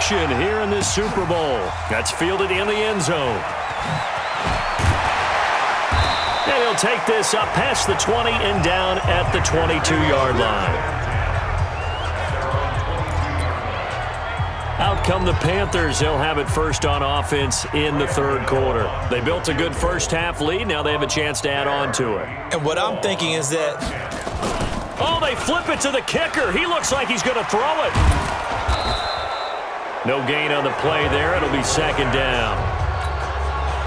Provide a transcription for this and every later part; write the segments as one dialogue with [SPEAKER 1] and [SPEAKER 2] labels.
[SPEAKER 1] action here in this Super Bowl. That's fielded in the end zone. And he'll take this up past the 20 and down at the 22-yard line. Out come the Panthers. They'll have it first on offense in the third quarter. They built a good first-half lead. Now they have a chance to add on to it.
[SPEAKER 2] And what I'm thinking is that...
[SPEAKER 1] Oh, they flip it to the kicker. He looks like he's going to throw it. No gain on the play there. It'll be second down.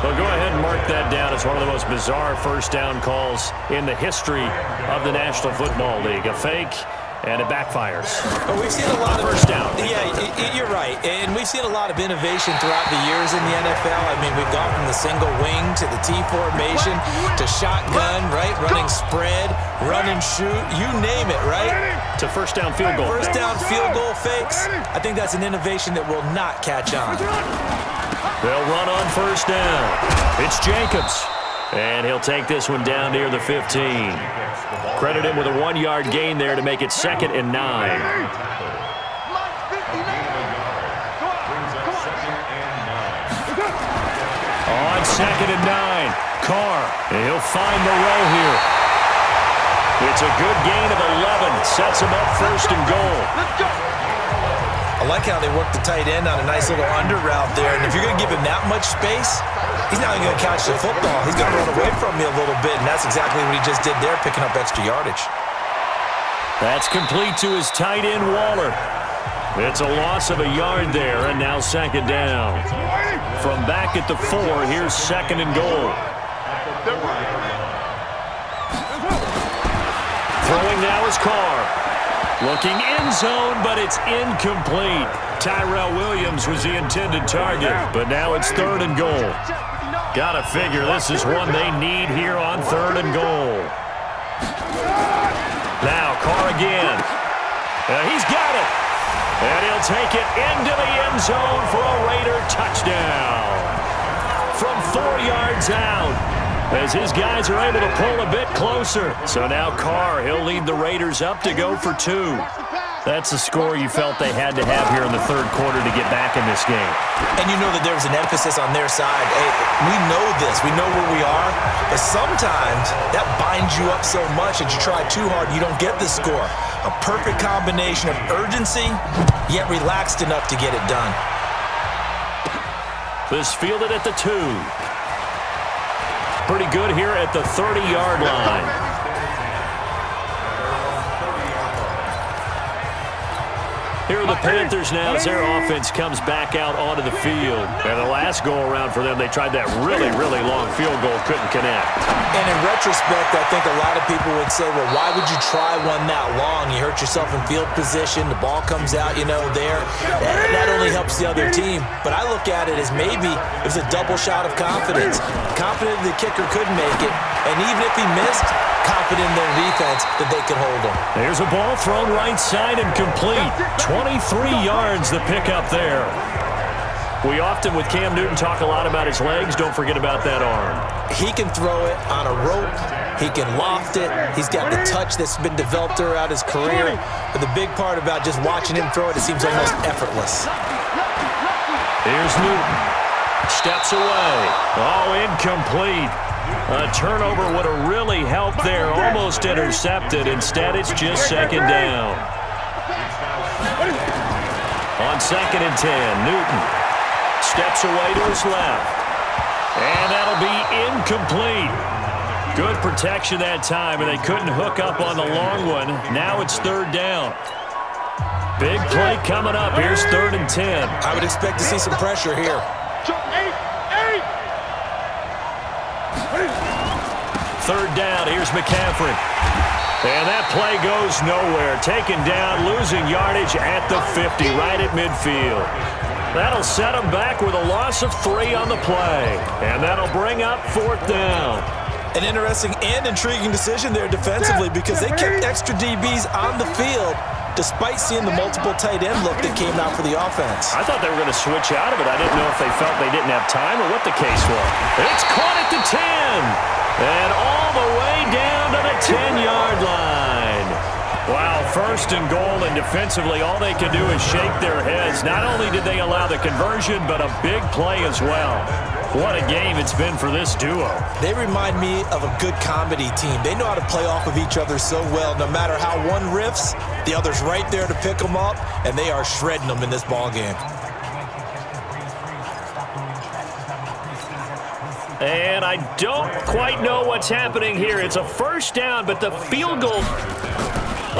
[SPEAKER 1] Well, go ahead and mark that down as one of the most bizarre first down calls in the history of the National Football League. A fake, and it backfires.
[SPEAKER 2] Well, we've seen a lot of
[SPEAKER 1] first down.
[SPEAKER 2] Yeah, you're right. And we've seen a lot of innovation throughout the years in the NFL. I mean, we've gone from the single wing to the T formation to shotgun, right? Running spread, run and shoot, you name it, right?
[SPEAKER 1] To first down field goal.
[SPEAKER 2] First down field goal fakes. I think that's an innovation that will not catch on.
[SPEAKER 1] They'll run on first down. It's Jacobs. And he'll take this one down near the 15. Credit him with a 1-yard gain there to make it 2nd and 9. On 2nd and 9. Carr. And he'll find the row here. It's a good gain of 11. Sets him up first and goal.
[SPEAKER 2] I like how they work the tight end on a nice little under route there. And if you're going to give him that much space, he's not even going to catch the football. He's going to run away from me a little bit, and that's exactly what he just did there, picking up extra yardage.
[SPEAKER 1] That's complete to his tight end, Waller. It's a loss of a yard there, and now second down. From back at the 4, here's second and goal. Throwing now is Carr. Looking end zone, but it's incomplete. Tyrell Williams was the intended target, but now it's 3rd and goal. Gotta figure this is one they need here on 3rd and goal. Now Carr again. He's got it. And he'll take it into the end zone for a Raider touchdown. From 4 yards out, as his guys are able to pull a bit closer. So now Carr, he'll lead the Raiders up to go for 2. That's the score you felt they had to have here in the third quarter to get back in this game.
[SPEAKER 2] And you know that there's an emphasis on their side. Hey, we know this. We know where we are. But sometimes that binds you up so much that you try too hard, you don't get the score. A perfect combination of urgency, yet relaxed enough to get it done.
[SPEAKER 1] This fielded at the 2. Pretty good here at the 30-yard line. Here are the Panthers now as their offense comes back out onto the field. And the last go-around for them, they tried that really, really long field goal, couldn't connect.
[SPEAKER 2] And in retrospect, I think a lot of people would say, well, why would you try one that long? You hurt yourself in field position. The ball comes out, there. That only helps the other team. But I look at it as maybe it was a double shot of confidence. Confident the kicker could make it. And even if he missed, confident in their defense that they could hold him.
[SPEAKER 1] There's a ball thrown right side and complete. 23 yards the pickup there. We often, with Cam Newton, talk a lot about his legs. Don't forget about that arm.
[SPEAKER 2] He can throw it on a rope. He can loft it. He's got the touch that's been developed throughout his career. But the big part about just watching him throw it, it seems almost effortless.
[SPEAKER 1] Here's Newton. Steps away. Oh, incomplete. A turnover would have really helped there. Almost intercepted. Instead, it's just second down. On 2nd and 10, Newton steps away to his left. And that'll be incomplete. Good protection that time, and they couldn't hook up on the long one. Now it's 3rd down. Big play coming up. Here's 3rd and 10.
[SPEAKER 2] I would expect to see some pressure here.
[SPEAKER 1] 3rd down, here's McCaffrey. And that play goes nowhere. Taken down, losing yardage at the 50, right at midfield. That'll set them back with a loss of 3 on the play. And that'll bring up 4th down.
[SPEAKER 2] An interesting and intriguing decision there defensively because they kept extra DBs on the field despite seeing the multiple tight end look that came out for the offense.
[SPEAKER 1] I thought they were going to switch out of it. I didn't know if they felt they didn't have time or what the case was. It's caught at the 10. And all the way down to the 10-yard line. Wow, First and goal, and defensively, all they can do is shake their heads. Not only did they allow the conversion, but a big play as well. What a game it's been for this duo.
[SPEAKER 2] They remind me of a good comedy team. They know how to play off of each other so well. No matter how one riffs, the other's right there to pick them up, and they are shredding them in this ball game.
[SPEAKER 1] And I don't quite know what's happening here. It's a first down, but the field goal...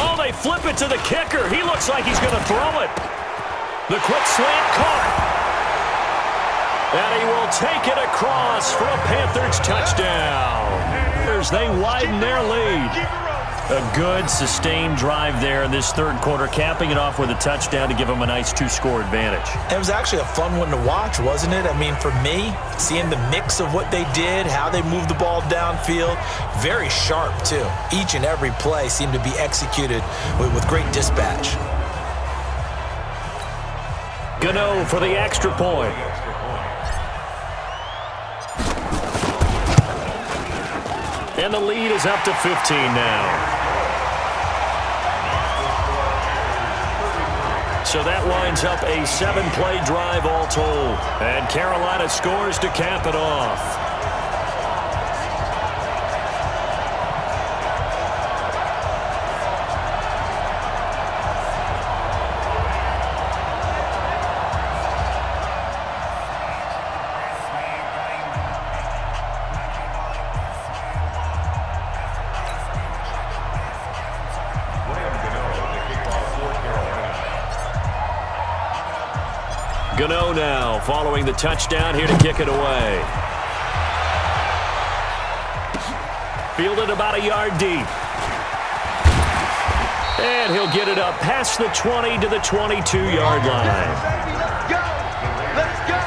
[SPEAKER 1] Oh, they flip it to the kicker. He looks like he's going to throw it. The quick slant caught. And he will take it across for a Panthers touchdown. They widen their lead. A good, sustained drive there in this third quarter, capping it off with a touchdown to give them a nice two-score advantage.
[SPEAKER 2] It was actually a fun one to watch, wasn't it? I mean, for me, seeing the mix of what they did, how they moved the ball downfield, very sharp, too. Each and every play seemed to be executed with great dispatch.
[SPEAKER 1] Gano for the extra point. And the lead is up to 15 now. So that winds up a 7-play drive all told. And Carolina scores to cap it off. Gano now following the touchdown here to kick it away. Fielded about a yard deep. And he'll get it up past the 20 to the 22-yard line.
[SPEAKER 3] Let's go!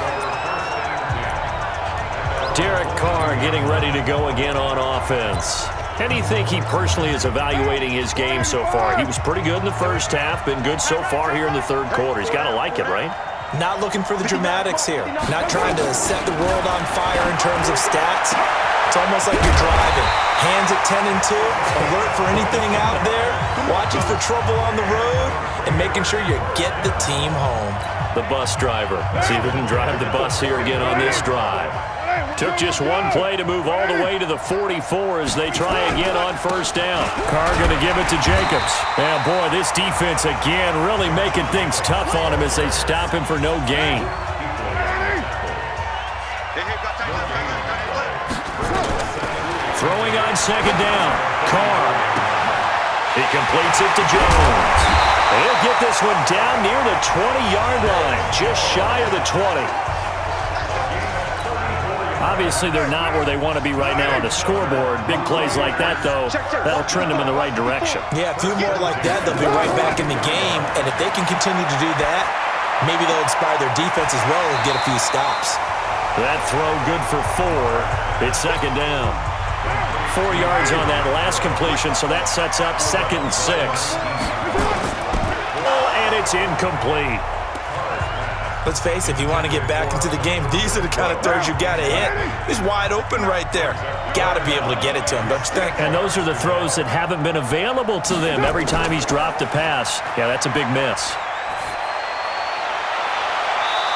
[SPEAKER 1] Derek Carr getting ready to go again on offense. How do you think he personally is evaluating his game so far? He was pretty good in the first half, been good so far here in the third quarter. He's got to like it, right?
[SPEAKER 2] Not looking for the dramatics here. Not trying to set the world on fire in terms of stats. It's almost like you're driving. Hands at 10 and 2, alert for anything out there, watching for trouble on the road, and making sure you get the team home.
[SPEAKER 1] The bus driver. See if we can drive the bus here again on this drive. Took just one play to move all the way to the 44 as they try again on first down. Carr going to give it to Jacobs. And boy, this defense again really making things tough on him as they stop him for no gain. Throwing on second down. Carr. He completes it to Jones. He'll get this one down near the 20-yard line, just shy of the 20. Obviously, they're not where they want to be right now on the scoreboard. Big plays like that, though, that'll trend them in the right direction.
[SPEAKER 2] Yeah, a few more like that, they'll be right back in the game. And if they can continue to do that, maybe they'll inspire their defense as well and get a few stops.
[SPEAKER 1] That throw good for 4. It's second down. 4 yards on that last completion, so that sets up second and 6. Oh, and it's incomplete.
[SPEAKER 2] Let's face it, if you want to get back into the game, these are the kind of throws you got to hit. He's wide open right there. Got to be able to get it to him, don't you think?
[SPEAKER 1] And those are the throws that haven't been available to them every time he's dropped a pass. Yeah, that's a big miss.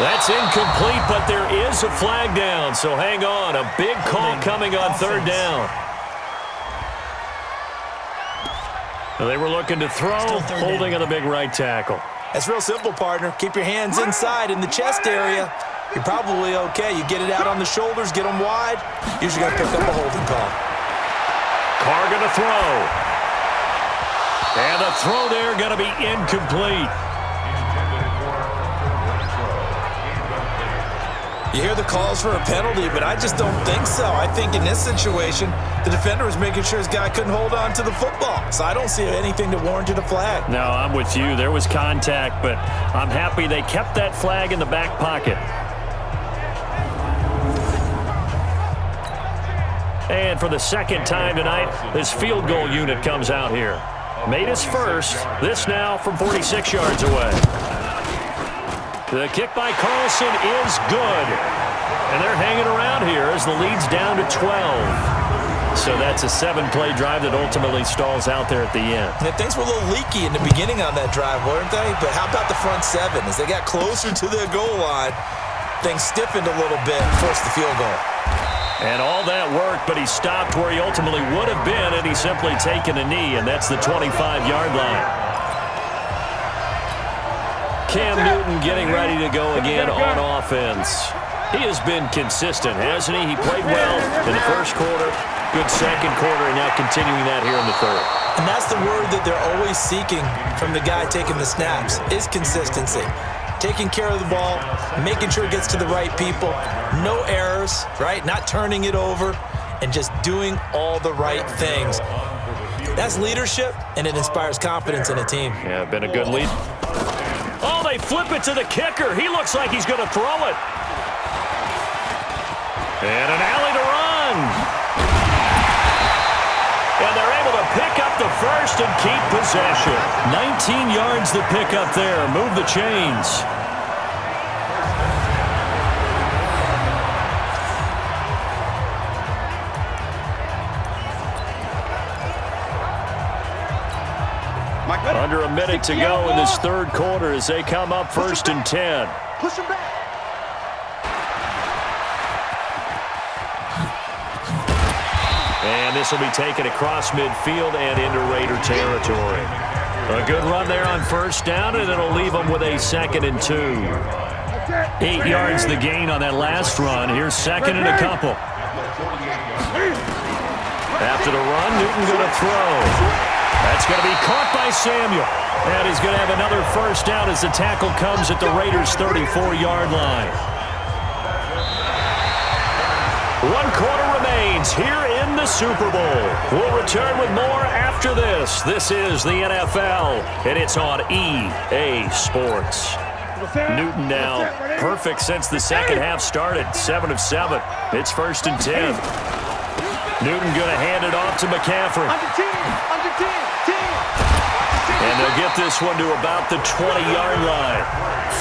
[SPEAKER 1] That's incomplete, but there is a flag down, so hang on. A big call coming on third down. They were looking to throw, holding on the big right tackle.
[SPEAKER 2] That's real simple, partner. Keep your hands inside in the chest area. You're probably okay. You get it out on the shoulders, get them wide. Usually got to pick up a holding call.
[SPEAKER 1] Carr going to throw. And the throw there going to be incomplete.
[SPEAKER 2] You hear the calls for a penalty, but I just don't think so. I think in this situation, the defender was making sure his guy couldn't hold on to the football. So I don't see anything that warranted a flag.
[SPEAKER 1] No, I'm with you. There was contact, but I'm happy they kept that flag in the back pocket. And for the second time tonight, this field goal unit comes out here. Made his first. This now from 46 yards away. The kick by Carlson is good. And they're hanging around here as the lead's down to 12. So that's a 7-play drive that ultimately stalls out there at the end.
[SPEAKER 2] And things were a little leaky in the beginning on that drive, weren't they? But how about the front seven? As they got closer to their goal line, things stiffened a little bit and forced the field goal.
[SPEAKER 1] And all that worked, but he stopped where he ultimately would have been, and he's simply taken a knee, and that's the 25-yard line. Cam Newton getting ready to go again on offense. He has been consistent, hasn't he? He played well in the first quarter, good second quarter, and now continuing that here in the third.
[SPEAKER 2] And that's the word that they're always seeking from the guy taking the snaps, is consistency. Taking care of the ball, making sure it gets to the right people, no errors, right? Not turning it over, and just doing all the right things. That's leadership, and it inspires confidence in a team.
[SPEAKER 1] Yeah, been a good lead. Oh, they flip it to the kicker. He looks like he's going to throw it. And an alley to run. And they're able to pick up the first and keep possession. 19 yards to pick up there. Move the chains. Under a minute to go in this third quarter as they come up first and 10.
[SPEAKER 3] Push him back.
[SPEAKER 1] And this will be taken across midfield and into Raider territory. A good run there on first down, and it'll leave them with a 2nd and 2. 8 yards the gain on that last run. Here's 2nd and a couple. After the run, Newton going to throw. That's going to be caught by Samuel. And he's going to have another first down as the tackle comes at the Raiders' 34-yard line. 1 quarter remains here in the Super Bowl. We'll return with more after this. This is the NFL, and it's on EA Sports. Newton now perfect since the second half started. 7 of 7. It's 1st and 10. Newton going to hand it off to McCaffrey.
[SPEAKER 3] Under 10.
[SPEAKER 1] And they'll get this one to about the 20-yard line.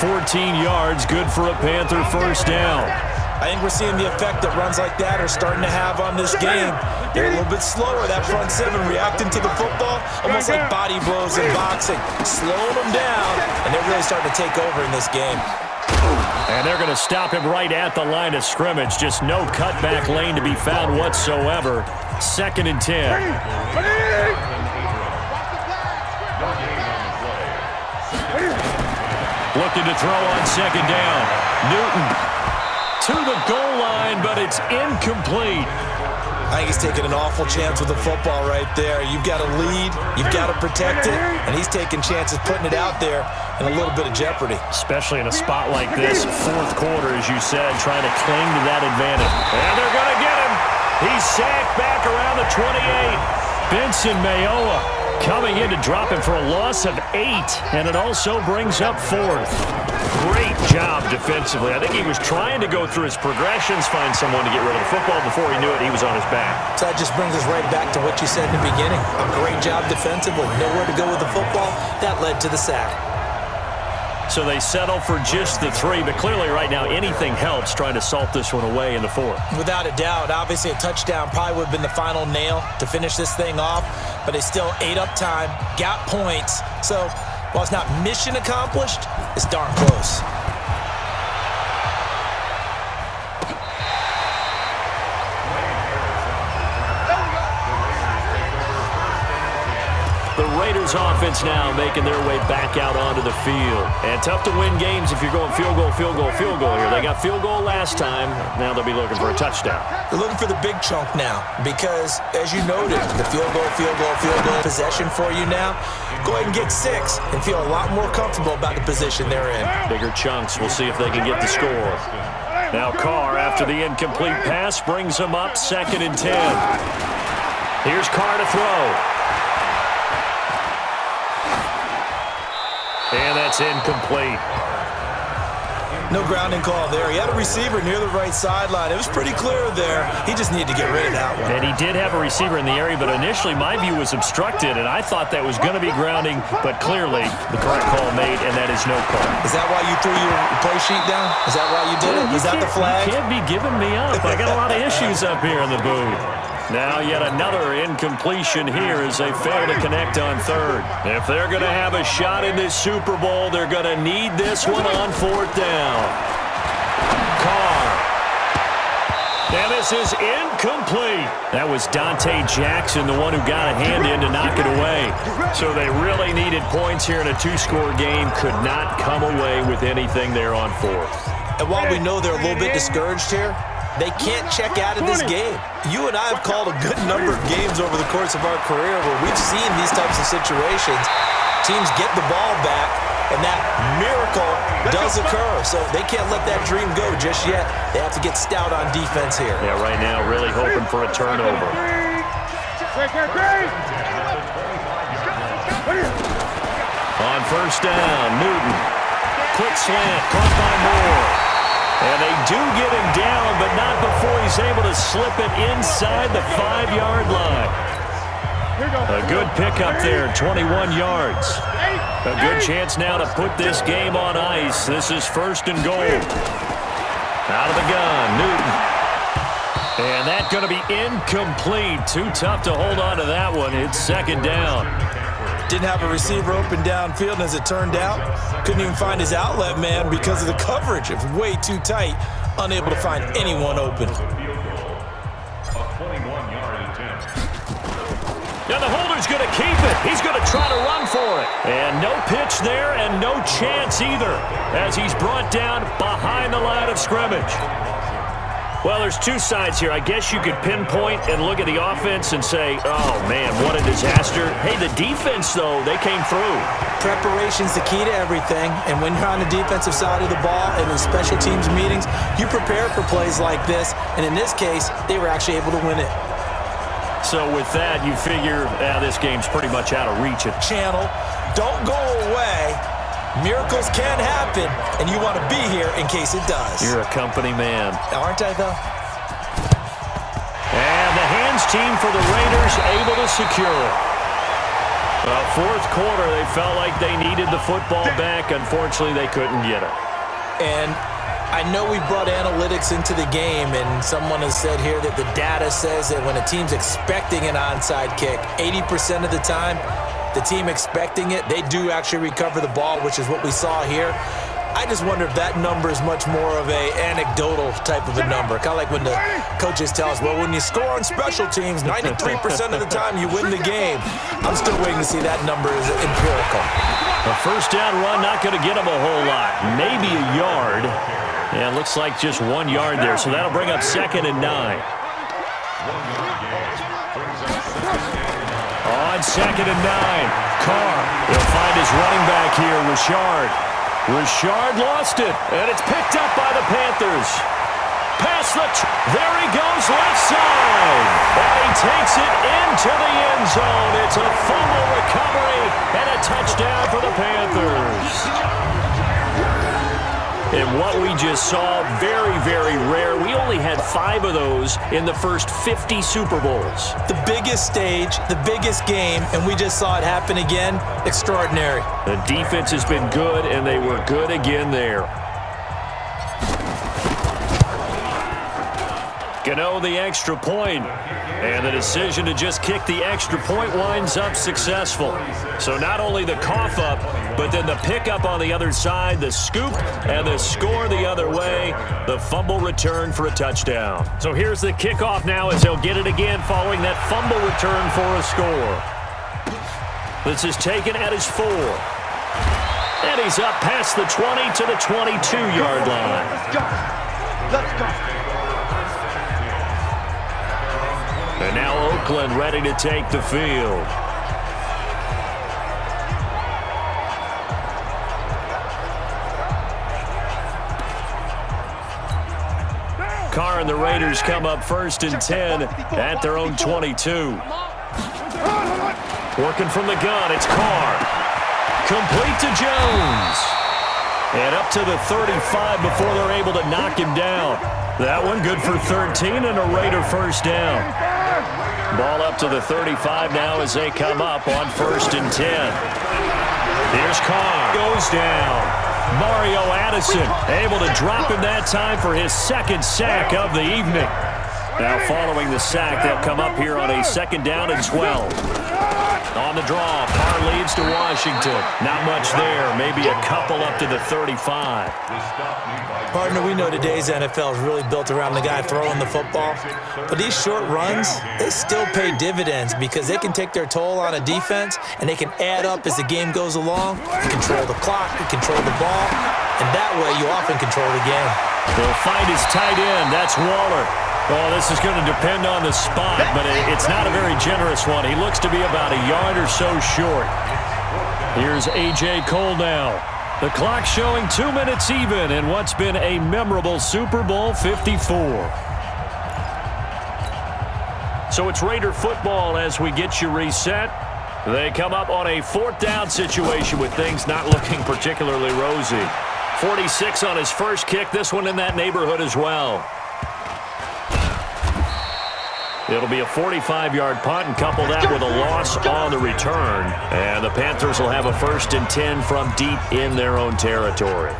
[SPEAKER 1] 14 yards, good for a Panther first down.
[SPEAKER 2] I think we're seeing the effect that runs like that are starting to have on this game. They're a little bit slower, that front seven reacting to the football, almost like body blows in boxing, slowing them down, and they're really starting to take over in this game.
[SPEAKER 1] And they're going to stop him right at the line of scrimmage. Just no cutback lane to be found whatsoever. 2nd and 10. Looking to throw on 2nd down. Newton to the goal line, but it's incomplete.
[SPEAKER 2] I think he's taking an awful chance with the football right there. You've got to lead, you've got to protect it, and he's taking chances putting it out there in a little bit of jeopardy.
[SPEAKER 1] Especially in a spot like this, 4th quarter, as you said, trying to cling to that advantage. And they're going to get him. He's sacked back around the 28. Benson Mayowa coming in to drop him for a loss of 8, and it also brings up 4th. Great job defensively. I think he was trying to go through his progressions, find someone to get rid of the football. Before he knew it, he was on his back.
[SPEAKER 2] So that just brings us right back to what you said in the beginning. A great job defensively. Nowhere to go with the football. That led to the sack.
[SPEAKER 1] So they settle for just the 3, but clearly right now anything helps trying to salt this one away in the 4th.
[SPEAKER 2] Without a doubt, obviously a touchdown probably would have been the final nail to finish this thing off, but they still ate up time, got points. So while it's not mission accomplished, it's darn close.
[SPEAKER 1] The Raiders offense now making their way back out onto the field. And tough to win games if you're going field goal here. They got field goal last time. Now they'll be looking for a touchdown.
[SPEAKER 2] They're looking for the big chunk now because, as you noted, the field goal possession for you now. Go ahead and get 6 and feel a lot more comfortable about the position they're in.
[SPEAKER 1] Bigger chunks. We'll see if they can get the score. Now Carr, after the incomplete pass, brings him up 2nd and 10. Here's Carr to throw. And that's incomplete.
[SPEAKER 2] No grounding call there. He had a receiver near the right sideline. It was pretty clear there. He just needed to get rid of that one.
[SPEAKER 1] And he did have a receiver in the area, but initially my view was obstructed, and I thought that was going to be grounding, but clearly the correct call made, and that is no call.
[SPEAKER 2] Is that why you threw your play sheet down? Is that why you did it? Was that the flag?
[SPEAKER 1] You can't be giving me up. I got a lot of issues up here in the booth. Now yet another incompletion here as they fail to connect on third. If they're going to have a shot in this Super Bowl, they're going to need this one on fourth down. Carr. And this is incomplete. That was Dante Jackson, the one who got a hand in to knock it away. So they really needed points here in a two-score game. Could not come away with anything there on fourth.
[SPEAKER 2] And while we know they're a little bit discouraged here, they can't check out of this game. You and I have called a good number of games over the course of our career where we've seen these types of situations. Teams get the ball back, and that miracle does occur. So they can't let that dream go just yet. They have to get stout on defense here.
[SPEAKER 1] Yeah, right now really hoping for a turnover. On first down, Newton. Quick slant, caught by Moore. And they do get him down, but not before he's able to slip it inside the 5-yard line. A good pickup there, 21 yards. A good chance now to put this game on ice. This is first and goal. Out of the gun, Newton. And that's going to be incomplete. Too tough to hold on to that one. It's second down.
[SPEAKER 2] Didn't have a receiver open downfield, and as it turned out, couldn't even find his outlet man because of the coverage. It was way too tight, unable to find anyone open.
[SPEAKER 1] Now the holder's going to keep it. He's going to try to run for it. And no pitch there and no chance either as he's brought down behind the line of scrimmage. Well, there's two sides here. I guess you could pinpoint and look at the offense and say, oh, man, what a disaster. Hey, the defense, though, they came through.
[SPEAKER 2] Preparation's the key to everything, and when you're on the defensive side of the ball and in special teams meetings, you prepare for plays like this, and in this case, they were actually able to win it.
[SPEAKER 1] So with that, you figure this game's pretty much out of reach.
[SPEAKER 2] Channel, don't go away. Miracles can happen, and you want to be here in case it does.
[SPEAKER 1] You're a company man.
[SPEAKER 2] Aren't I, though?
[SPEAKER 1] And the hands team for the Raiders able to secure it. Well, fourth quarter, they felt like they needed the football back. Unfortunately, they couldn't get it.
[SPEAKER 2] And I know we brought analytics into the game, and someone has said here that the data says that when a team's expecting an onside kick, 80% of the time, the team expecting it, they do actually recover the ball, which is what we saw here. I just wonder if that number is much more of a anecdotal type of a number. Kind of like when the coaches tell us, well, when you score on special teams, 93% of the time you win the game. I'm still waiting to see that number is empirical.
[SPEAKER 1] A first down run, not going to get them a whole lot. Maybe a yard. Yeah, it looks like just 1 yard there, so that'll bring up second and 9. On second and 9, Carr. He'll find his running back here, Richard. Richard lost it, and it's picked up by the Panthers. Past there he goes, left side. And he takes it into the end zone. It's a fumble recovery and a touchdown for the Panthers. And what we just saw, very, very rare. We only had 5 of those in the first 50 Super Bowls.
[SPEAKER 2] The biggest stage, the biggest game, and we just saw it happen again. Extraordinary.
[SPEAKER 1] The defense has been good, and they were good again there. Gano the extra point, and the decision to just kick the extra point winds up successful. So not only the cough up, but then the pickup on the other side, the scoop, and the score the other way, the fumble return for a touchdown. So here's the kickoff now as they'll get it again following that fumble return for a score. This is taken at his 4. And he's up past the 20 to the 22-yard line.
[SPEAKER 3] Let's go. Let's go.
[SPEAKER 1] And now Oakland ready to take the field. Carr and the Raiders come up first and 10 at their own 22. Working from the gun, it's Carr. Complete to Jones. And up to the 35 before they're able to knock him down. That one good for 13 and a Raider first down. Ball up to the 35 now as they come up on first and 10. Here's Carr. Goes down. Mario Addison able to drop him that time for his second sack of the evening. Now following the sack, they'll come up here on a 2nd down and 12. On the draw, Carr leads to Washington. Not much there, maybe a couple up to the 35.
[SPEAKER 2] Partner, we know today's NFL is really built around the guy throwing the football. But these short runs, they still pay dividends because they can take their toll on a defense and they can add up as the game goes along. You control the clock, you control the ball, and that way you often control the game.
[SPEAKER 1] He'll find his tight end. That's Waller. Oh, this is going to depend on the spot, but it's not a very generous one. He looks to be about a yard or so short. Here's A.J. Cole now. The clock showing 2 minutes even in what's been a memorable Super Bowl 54. So it's Raider football as we get you reset. They come up on a 4th down situation with things not looking particularly rosy. 46 on his first kick. This one in that neighborhood as well. It'll be a 45-yard punt and couple that with a loss on the return. And the Panthers will have a 1st and 10 from deep in their own territory.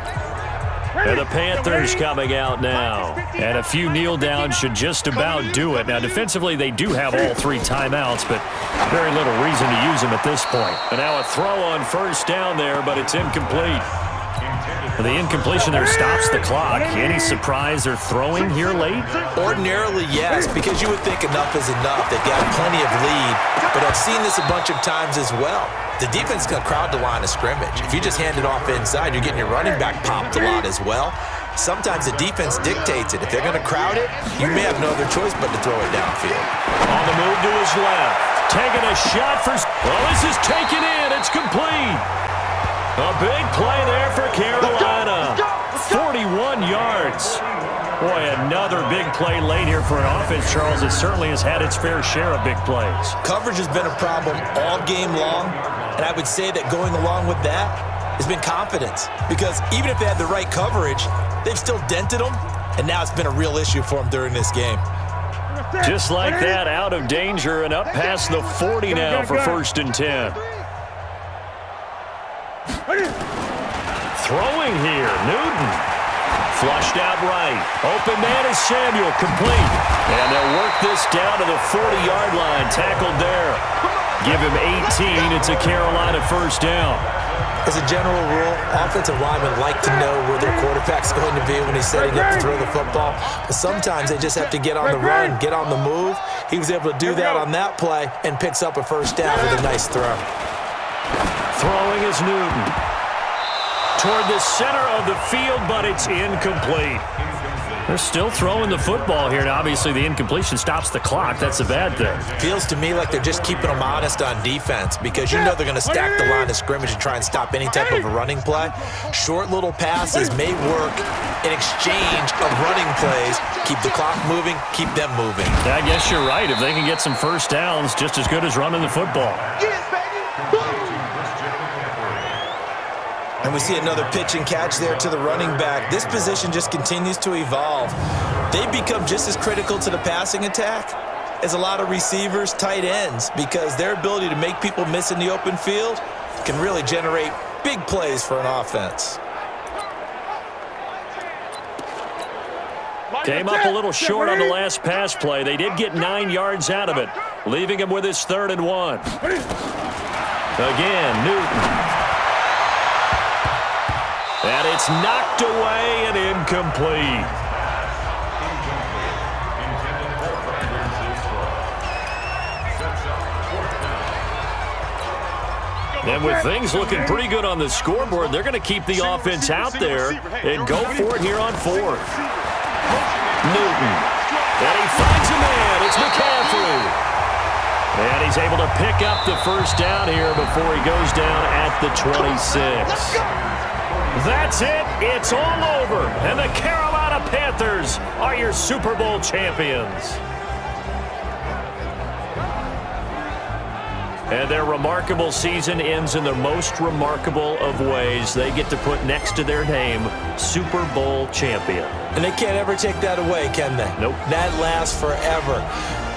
[SPEAKER 1] And the Panthers coming out now. And a few kneel downs should just about do it. Now, defensively, they do have all 3 timeouts, but very little reason to use them at this point. And now a throw on 1st down there, but it's incomplete. The incompletion there stops the clock. Any surprise they're throwing here late?
[SPEAKER 2] Ordinarily, yes, because you would think enough is enough. They've got plenty of lead, but I've seen this a bunch of times as well. The defense can crowd the line of scrimmage. If you just hand it off inside, you're getting your running back popped a lot as well. Sometimes the defense dictates it. If they're going to crowd it, you may have no other choice but to throw it downfield.
[SPEAKER 1] On the move to his left. Taking a shot for... Well, this is taken in. It's complete. A big play there for Carolina. 41 yards. Boy, another big play late here for an offense, Charles. It certainly has had its fair share of big plays.
[SPEAKER 2] Coverage has been a problem all game long, and I would say that going along with that has been confidence. Because even if they had the right coverage, they've still dented them, and now it's been a real issue for them during this game.
[SPEAKER 1] Just like that, out of danger and up past the 40 now for 1st and 10. Throwing here, Newton. Flushed out right. Open man is Samuel, complete. And they'll work this down to the 40-yard line, tackled there. Give him 18, it's a Carolina 1st down.
[SPEAKER 2] As a general rule, offensive linemen like to know where their quarterback's going to be when he's setting up to throw the football. But sometimes they just have to get on the run, get on the move. He was able to do that on that play and picks up a 1st down with a nice throw.
[SPEAKER 1] Throwing is Newton. Toward the center of the field, but it's incomplete. They're still throwing the football here, and obviously the incompletion stops the clock. That's a bad thing.
[SPEAKER 2] Feels to me like they're just keeping them honest on defense because you know they're going to stack the line of scrimmage and try and stop any type of a running play. Short little passes may work in exchange of running plays. Keep the clock moving, keep them moving.
[SPEAKER 1] I guess you're right. If they can get some 1st downs, just as good as running the football.
[SPEAKER 2] And we see another pitch and catch there to the running back. This position just continues to evolve. They become just as critical to the passing attack as a lot of receivers, tight ends, because their ability to make people miss in the open field can really generate big plays for an offense.
[SPEAKER 1] Came up a little short on the last pass play. They did get 9 yards out of it, leaving him with his 3rd and 1. Again, Newton. And it's knocked away and incomplete. And with things looking pretty good on the scoreboard, they're going to keep the offense out there and go for it here on 4th. Newton. And he finds a man. It's McCaffrey. And he's able to pick up the 1st down here before he goes down at the 26. That's it. It's all over. And the Carolina Panthers are your Super Bowl champions. And their remarkable season ends in the most remarkable of ways. They get to put next to their name, Super Bowl champion.
[SPEAKER 2] And they can't ever take that away, can they?
[SPEAKER 1] Nope.
[SPEAKER 2] That lasts forever.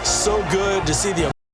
[SPEAKER 2] So good to see the